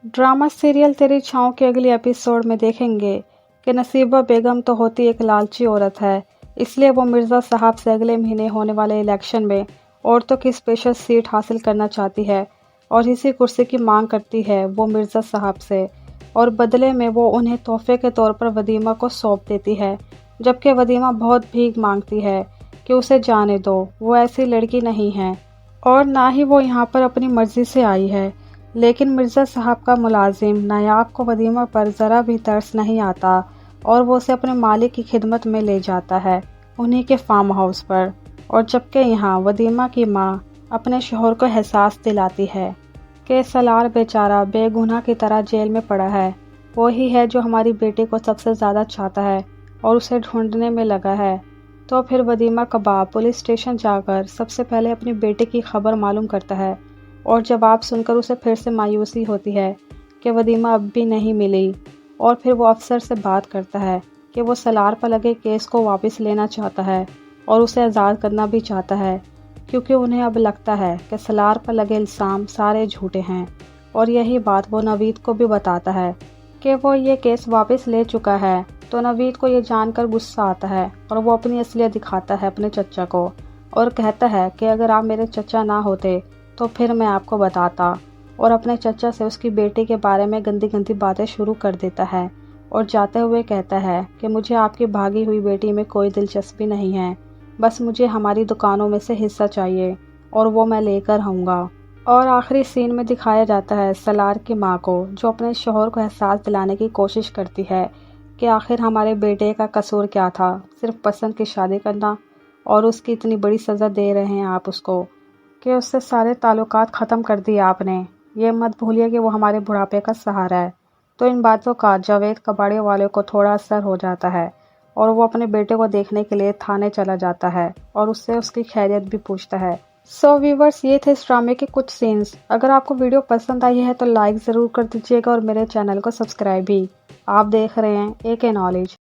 Drama serial तेरी छाँव के अगले एपिसोड में देखेंगे कि नसीबा बेगम तो होती एक लालची औरत है, इसलिए वो मिर्ज़ा साहब से अगले महीने होने वाले इलेक्शन में औरतों की स्पेशल सीट हासिल करना चाहती है और इसी कुर्सी की मांग करती है वो मिर्ज़ा साहब से, और बदले में वो उन्हें तोहफे के तौर पर वदीमा को सौंप देती है। जबकि वदीमा बहुत भीख मांगती है कि उसे जाने दो, वो ऐसी लड़की नहीं है और ना ही वो यहाँ पर अपनी मर्जी से आई है। लेकिन मिर्ज़ा साहब का मुलाजिम नायाब को वदीमा पर ज़रा भी तरस नहीं आता और वो उसे अपने मालिक की खिदमत में ले जाता है, उन्हीं के फार्म हाउस पर। और जबकि यहाँ वदीमा की माँ अपने शोहर को एहसास दिलाती है कि सलार बेचारा बेगुनाह की तरह जेल में पड़ा है, वो ही है जो हमारी बेटी को सबसे ज़्यादा चाहता है और उसे ढूंढने में लगा है। तो फिर वदीमा कबाब पुलिस स्टेशन जाकर सबसे पहले अपनी बेटी की खबर मालूम करता है और जवाब सुनकर उसे फिर से मायूसी होती है कि वदीमा अब भी नहीं मिली। और फिर वो अफसर से बात करता है कि वो सलार पर लगे केस को वापस लेना चाहता है और उसे आज़ाद करना भी चाहता है, क्योंकि उन्हें अब लगता है कि सलार पर लगे इल्ज़ाम सारे झूठे हैं। और यही बात वो नवीद को भी बताता है कि वो ये केस वापस ले चुका है। तो नवीद को ये जानकर गुस्सा आता है और वो अपनी असलियत दिखाता है अपने चचा को और कहता है कि अगर आप मेरे चचा ना होते तो फिर मैं आपको बताता, और अपने चचा से उसकी बेटी के बारे में गंदी गंदी बातें शुरू कर देता है और जाते हुए कहता है कि मुझे आपकी भागी हुई बेटी में कोई दिलचस्पी नहीं है, बस मुझे हमारी दुकानों में से हिस्सा चाहिए और वो मैं लेकर आऊँगा। और आखिरी सीन में दिखाया जाता है सलार की माँ को, जो अपने शोहर को एहसास दिलाने की कोशिश करती है कि आखिर हमारे बेटे का कसूर क्या था, सिर्फ पसंद की शादी करना, और उसकी इतनी बड़ी सज़ा दे रहे हैं आप उसको कि उससे सारे ताल्लुकात ख़त्म कर दिए आपने। ये मत भूलिए कि वो हमारे बुढ़ापे का सहारा है। तो इन बातों का जावेद कबाड़े वाले को थोड़ा असर हो जाता है और वो अपने बेटे को देखने के लिए थाने चला जाता है और उससे उसकी खैरियत भी पूछता है। सो व्यूवर्स, ये थे इस ड्रामे के कुछ सीन्स। अगर आपको वीडियो पसंद आई है तो लाइक ज़रूर कर दीजिएगा और मेरे चैनल को सब्सक्राइब भी। आप देख रहे हैं AK नॉलेज।